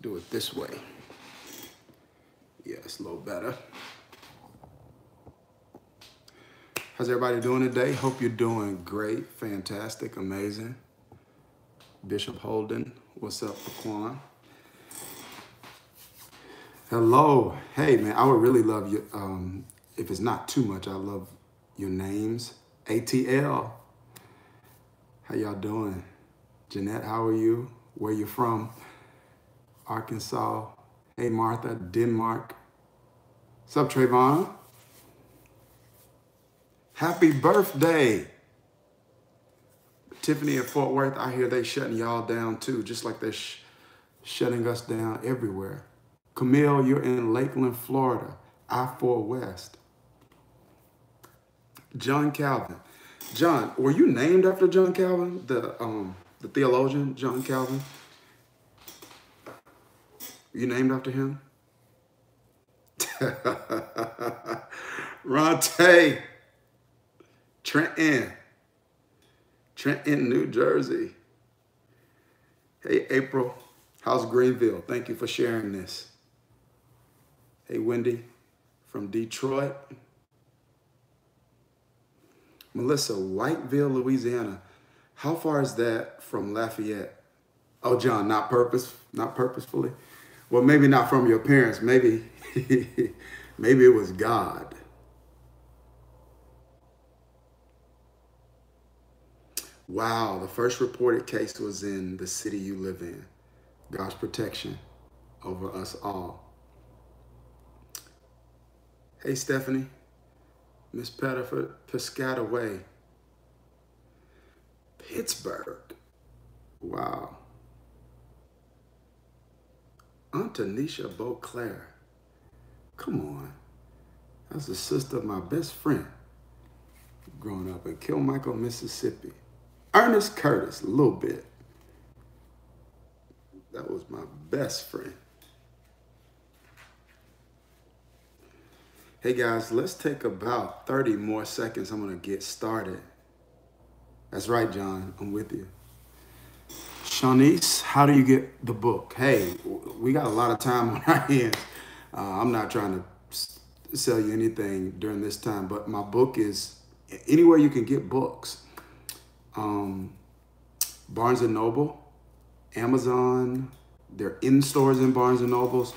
do it this way. Yeah, it's a little better. How's everybody doing today? Hope you're doing great, fantastic, amazing. Bishop Holden, what's up, Paquan? Hello. Hey, man, I would really love you. If it's not too much, I love your names. ATL, how y'all doing? Jeanette, how are you? Where you from? Arkansas. Hey, Martha, Denmark. What's up, Trayvon? Happy birthday. Tiffany in Fort Worth, I hear they shutting y'all down too, just like they're shutting us down everywhere. Camille, you're in Lakeland, Florida, I-4 West. John Calvin. John, were you named after John Calvin, the theologian, John Calvin? Were you named after him? Ronte. Trenton, New Jersey. Hey, April, how's Greenville? Thank you for sharing this. Hey, Wendy from Detroit. Melissa, Whiteville, Louisiana. How far is that from Lafayette? Oh, John, not purposefully. Well, maybe not from your parents. Maybe, maybe it was God. Wow, the first reported case was in the city you live in. God's protection over us all. Hey, Stephanie. Miss Pettiford, Piscataway. Pittsburgh. Wow. Aunt Tanisha Beauclair. Come on. That's the sister of my best friend growing up in Kilmichael, Mississippi. Ernest Curtis, a little bit. That was my best friend. Hey guys, let's take about 30 more seconds. I'm gonna get started. That's right, John, I'm with you. Shanice, how do you get the book? Hey, we got a lot of time on our hands. I'm not trying to sell you anything during this time, but my book is anywhere you can get books. Barnes & Noble, Amazon, they're in stores in Barnes & Nobles.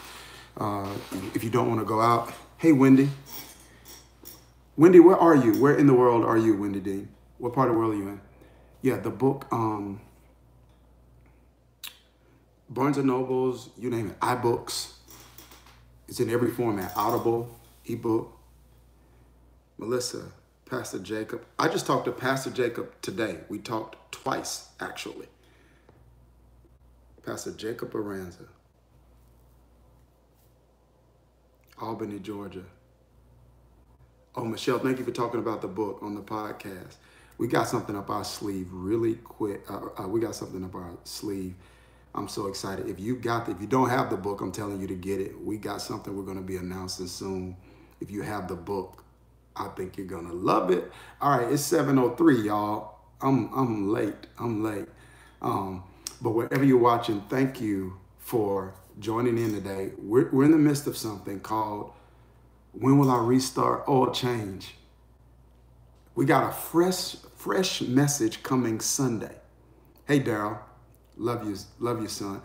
If you don't want to go out. Hey, Wendy. Wendy, where are you? Where in the world are you, Wendy Dean? What part of the world are you in? Yeah, the book, Barnes & Nobles, you name it, iBooks. It's in every format, Audible, ebook. Melissa, Pastor Jacob. I just talked to Pastor Jacob today. We talked twice, actually. Pastor Jacob Aranza. Albany, Georgia. Oh, Michelle, thank you for talking about the book on the podcast. We got something up our sleeve really quick. We got something up our sleeve. I'm so excited. If you don't have the book, I'm telling you to get it. We got something we're going to be announcing soon. If you have the book, I think you're gonna love it. All right, it's 7:03, y'all. I'm late. But wherever you're watching, thank you for joining in today. We're in the midst of something called When Will I Restart Oil Change? We got a fresh message coming Sunday. Hey, Daryl, love you, son.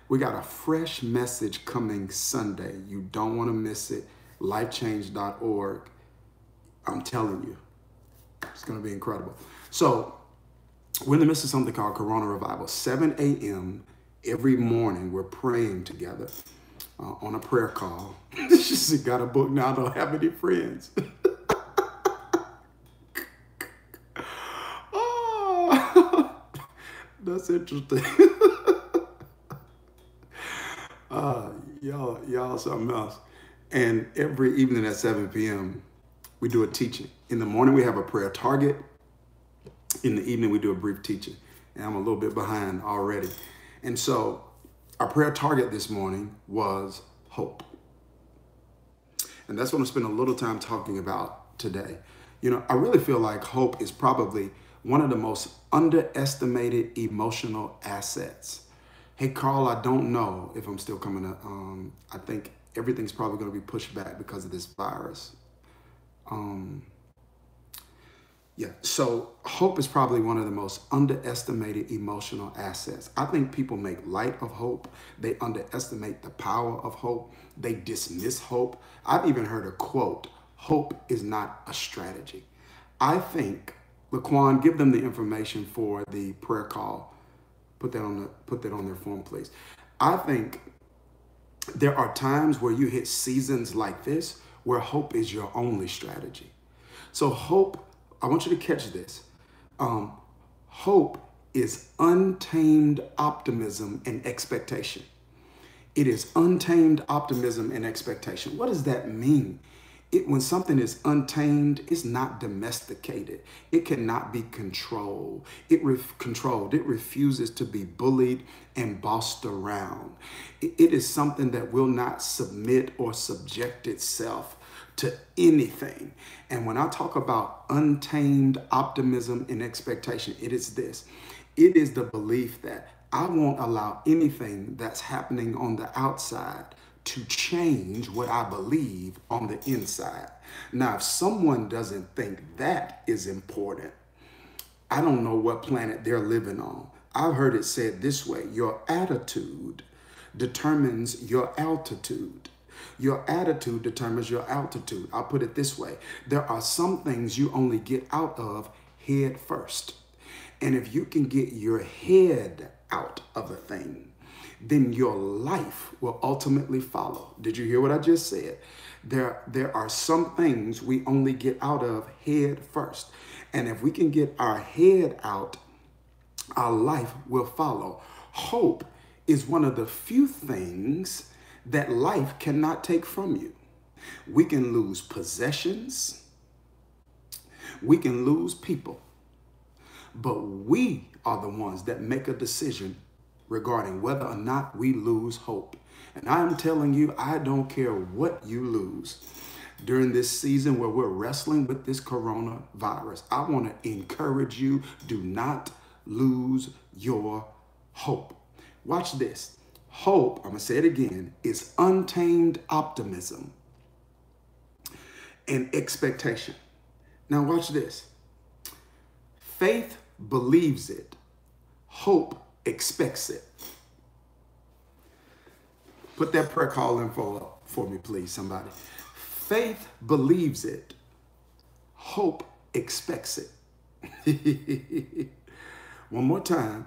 We got a fresh message coming Sunday. You don't want to miss it. Lifechange.org. I'm telling you, it's going to be incredible. So we're in the midst of something called Corona Revival. 7 a.m. every morning, we're praying together on a prayer call. She got a book now, I don't have any friends. Oh, that's interesting. Y'all something else. And every evening at 7 p.m., we do a teaching. In the morning, we have a prayer target. In the evening, we do a brief teaching. And I'm a little bit behind already. And so our prayer target this morning was hope. And that's what I'm spending a little time talking about today. You know, I really feel like hope is probably one of the most underestimated emotional assets. Hey, Carl, I don't know if I'm still coming up. I think everything's probably going to be pushed back because of this virus. Yeah, so hope is probably one of the most underestimated emotional assets. I think people make light of hope. They underestimate the power of hope. They dismiss hope. I've even heard a quote, hope is not a strategy. I think, Laquan, give them the information for the prayer call. Put that on their form, please. I think there are times where you hit seasons like this where hope is your only strategy. So hope, I want you to catch this. Hope is untamed optimism and expectation. It is untamed optimism and expectation. What does that mean? When something is untamed, it's not domesticated. It cannot be controlled. It refuses to be bullied and bossed around. It is something that will not submit or subject itself to anything. And when I talk about untamed optimism and expectation, it is this. It is the belief that I won't allow anything that's happening on the outside to change what I believe on the inside. Now, if someone doesn't think that is important, I don't know what planet they're living on. I've heard it said this way: your attitude determines your altitude. Your attitude determines your altitude. I'll put it this way. There are some things you only get out of head first. And if you can get your head out of a thing, then your life will ultimately follow. Did you hear what I just said? There are some things we only get out of head first. And if we can get our head out, our life will follow. Hope is one of the few things that life cannot take from you. We can lose possessions. We can lose people. But we are the ones that make a decision regarding whether or not we lose hope. And I'm telling you, I don't care what you lose during this season where we're wrestling with this coronavirus. I want to encourage you, do not lose your hope. Watch this. Hope, I'm going to say it again, is untamed optimism and expectation. Now watch this. Faith believes it. Hope expects it. Put that prayer call info up for me, please, somebody. Faith believes it. Hope expects it. One more time.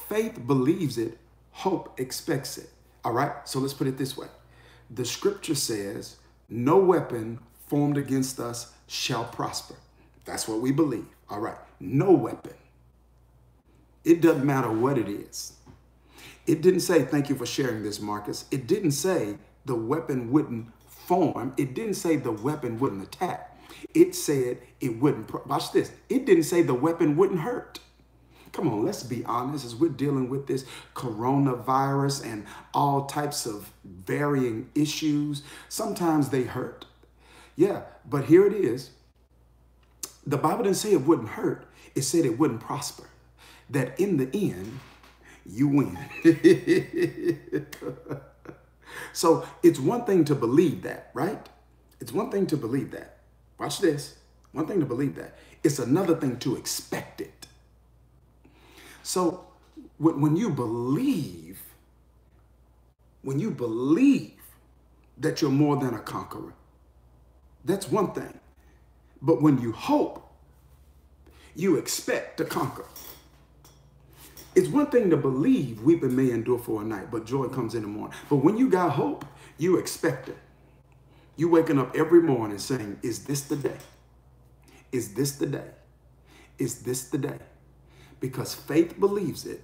Faith believes it. Hope expects it. All right, so let's put it this way. The scripture says, no weapon formed against us shall prosper. That's what we believe. All right, no weapon. It doesn't matter what it is. It didn't say, thank you for sharing this, Marcus. It didn't say the weapon wouldn't form. It didn't say the weapon wouldn't attack. It said it wouldn't. Watch this. It didn't say the weapon wouldn't hurt. Come on, let's be honest. As we're dealing with this coronavirus and all types of varying issues, sometimes they hurt. Yeah, but here it is. The Bible didn't say it wouldn't hurt. It said it wouldn't prosper. That in the end, you win. So it's one thing to believe that, right? It's one thing to believe that. Watch this. One thing to believe that. It's another thing to expect it. So when you believe that you're more than a conqueror, that's one thing. But when you hope, you expect to conquer. It's one thing to believe weeping may endure for a night, but joy comes in the morning. But when you got hope, you expect it. You waking up every morning saying, is this the day? Is this the day? Is this the day? Because faith believes it,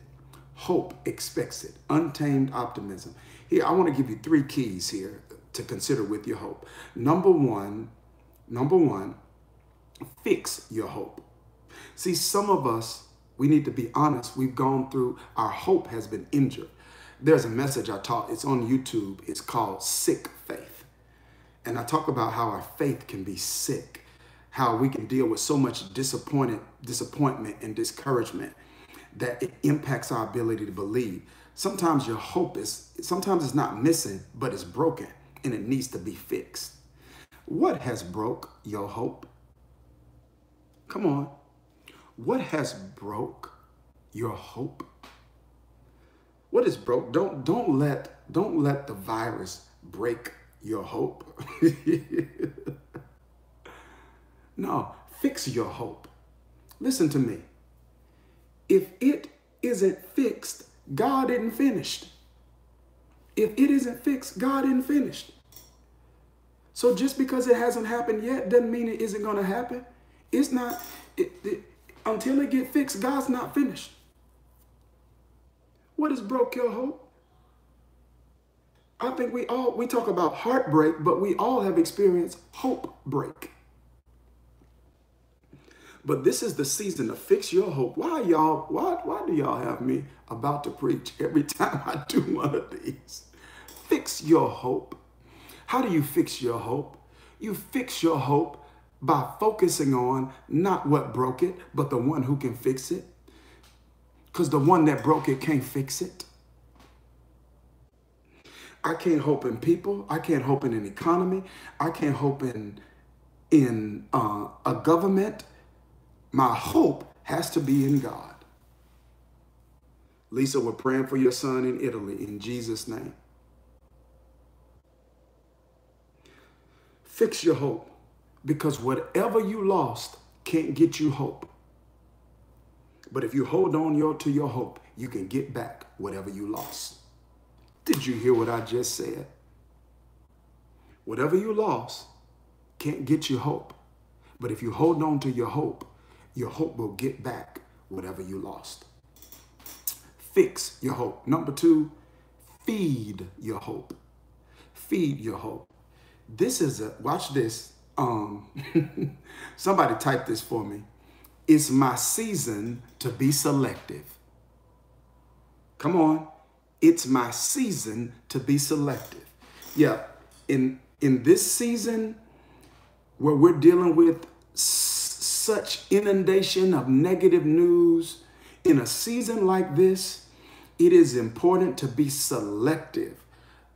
hope expects it. Untamed optimism. Here, I want to give you 3 keys here to consider with your hope. Number one, fix your hope. See, some of us, we need to be honest. We've gone through, our hope has been injured. There's a message I taught. It's on YouTube. It's called Sick Faith. And I talk about how our faith can be sick, how we can deal with so much disappointment and discouragement that it impacts our ability to believe. Sometimes your hope sometimes it's not missing, but it's broken and it needs to be fixed. What has broke your hope? Come on. What has broke your hope? What is broke? Don't let the virus break your hope. No, fix your hope. Listen to me. If it isn't fixed, God isn't finished. If it isn't fixed, God isn't finished. So just because it hasn't happened yet doesn't mean it isn't going to happen. It's not, until it gets fixed, God's not finished. What has broke your hope? I think we talk about heartbreak, but we all have experienced hope break. But this is the season to fix your hope. Why do y'all have me about to preach every time I do one of these? Fix your hope. How do you fix your hope? You fix your hope by focusing on not what broke it, but the one who can fix it. Because the one that broke it can't fix it. I can't hope in people. I can't hope in an economy. I can't hope in a government. My hope has to be in God. Lisa, we're praying for your son in Italy in Jesus' name. Fix your hope, because whatever you lost can't get you hope. But if you hold on to your hope, you can get back whatever you lost. Did you hear what I just said? Whatever you lost can't get you hope. But if you hold on to your hope will get back whatever you lost. Fix your hope. Number 2, feed your hope. Feed your hope. Watch this. Somebody type this for me. It's my season to be selective. Come on. It's my season to be selective. Yeah. In this season where we're dealing with such inundation of negative news, in a season like this, it is important to be selective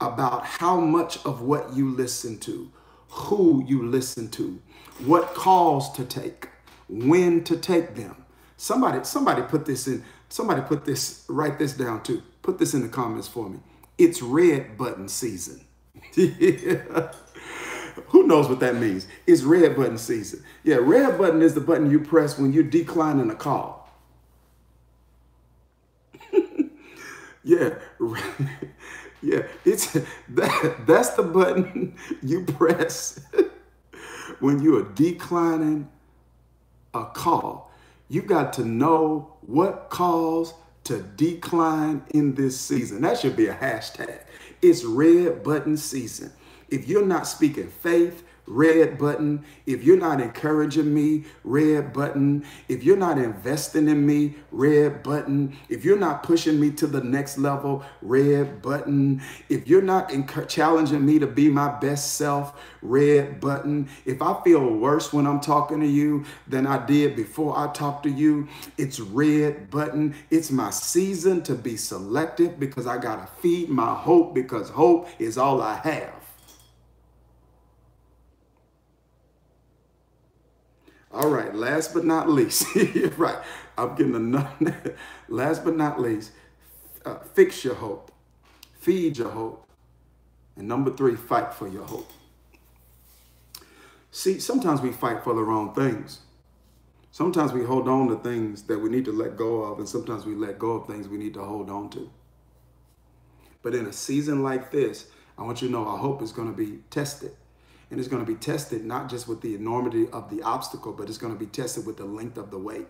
about how much of what you listen to, who you listen to, what calls to take, when to take them. Somebody put this in, write this down too. Put this in the comments for me. It's red button season. Who knows what that means? It's red button season. Yeah, red button is the button you press when you're declining a call. Yeah, yeah, that's the button you press when you are declining a call. You got to know what calls to decline in this season. That should be a hashtag. It's red button season. If you're not speaking faith, red button. If you're not encouraging me, red button. If you're not investing in me, red button. If you're not pushing me to the next level, red button. If you're not challenging me to be my best self, red button. If I feel worse when I'm talking to you than I did before I talked to you, it's red button. It's my season to be selective because I got to feed my hope, because hope is all I have. All right, last but not least, right, I'm getting enough. Last but not least, fix your hope, feed your hope, and number 3, fight for your hope. See, sometimes we fight for the wrong things. Sometimes we hold on to things that we need to let go of, and sometimes we let go of things we need to hold on to. But in a season like this, I want you to know our hope is going to be tested. And it's going to be tested not just with the enormity of the obstacle, but it's going to be tested with the length of the wait.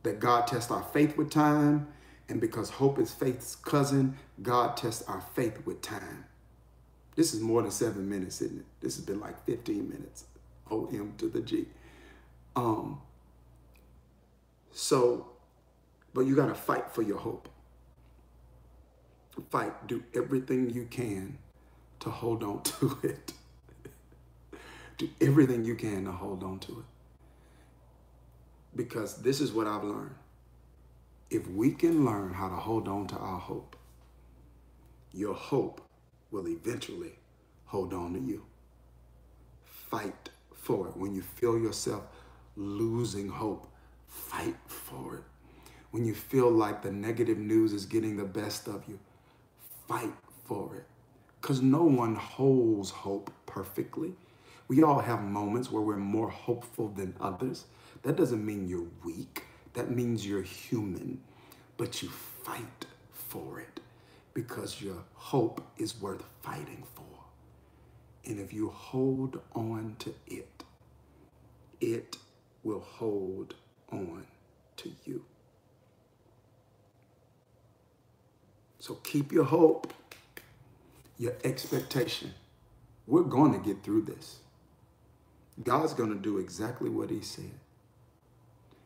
That God tests our faith with time. And because hope is faith's cousin, God tests our faith with time. This is more than 7 minutes, isn't it? This has been like 15 minutes. O-M to the G. But you got to fight for your hope. Fight. Do everything you can to hold on to it. Do everything you can to hold on to it. Because this is what I've learned. If we can learn how to hold on to our hope, your hope will eventually hold on to you. Fight for it. When you feel yourself losing hope, fight for it. When you feel like the negative news is getting the best of you, fight for it. Because no one holds hope perfectly. We all have moments where we're more hopeful than others. That doesn't mean you're weak. That means you're human. But you fight for it because your hope is worth fighting for. And if you hold on to it, it will hold on to you. So keep your hope, your expectation. We're going to get through this. God's going to do exactly what he said.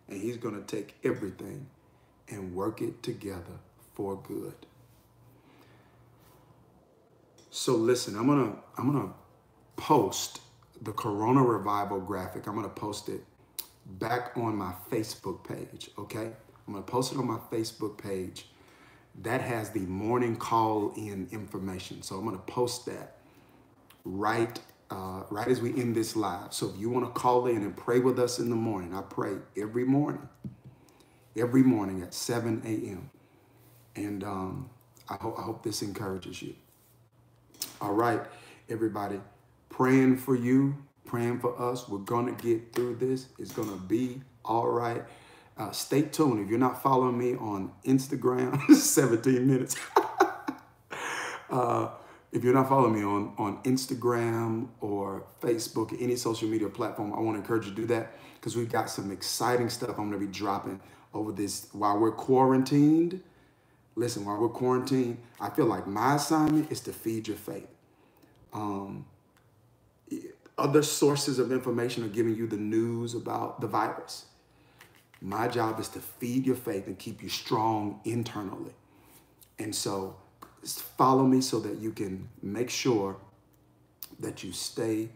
And he's going to take everything and work it together for good. So listen, I'm gonna post the Corona Revival graphic. I'm gonna post it back on my Facebook page, okay? I'm gonna post it on my Facebook page. That has the morning call-in information. So I'm gonna post that right as we end this live. So if you wanna call in and pray with us in the morning, I pray every morning at 7 a.m. And I hope this encourages you. All right, everybody, praying for you, praying for us. We're going to get through this. It's going to be all right. Stay tuned. If you're not following me on Instagram, 17 minutes. If you're not following me on Instagram or Facebook, any social media platform, I want to encourage you to do that because we've got some exciting stuff I'm going to be dropping over this while we're quarantined. Listen, while we're quarantined, I feel like my assignment is to feed your faith. Other sources of information are giving you the news about the virus. My job is to feed your faith and keep you strong internally. And so follow me so that you can make sure that you stay.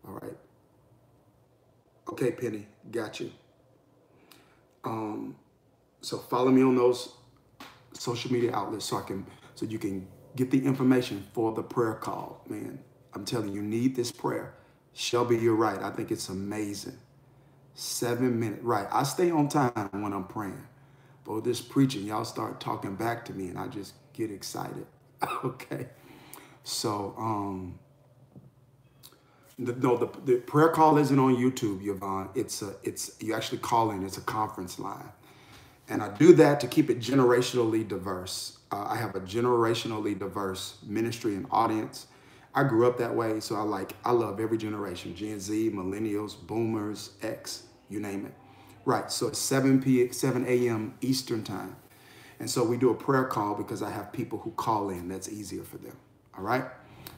All right. Okay, Penny, got you. So follow me on those social media outlets so you can get the information for the prayer call. Man, I'm telling you, you need this prayer. Shelby, you're right. I think it's amazing. 7 minutes. Right. I stay on time when I'm praying. But with this preaching, y'all start talking back to me and I just get excited. Okay. So, the prayer call isn't on YouTube, Yvonne. You actually call in. It's a conference line. And I do that to keep it generationally diverse. I have a generationally diverse ministry and audience. I grew up that way, so I love every generation, Gen Z, millennials, boomers, X, you name it. Right, so it's 7 a.m. Eastern time. And so we do a prayer call because I have people who call in. That's easier for them, all right?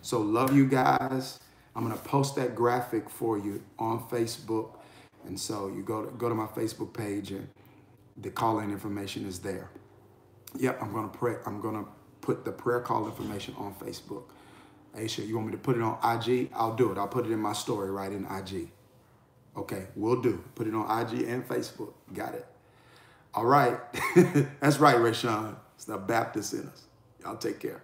So love you guys. I'm gonna post that graphic for you on Facebook. And so you go to my Facebook page and the call-in information is there. Yep, I'm gonna put the prayer call information on Facebook. Aisha, you want me to put it on IG? I'll do it. I'll put it in my story right in IG. Okay, will do. Put it on IG and Facebook. Got it. All right. That's right, Rashawn. It's the Baptist in us. Y'all take care.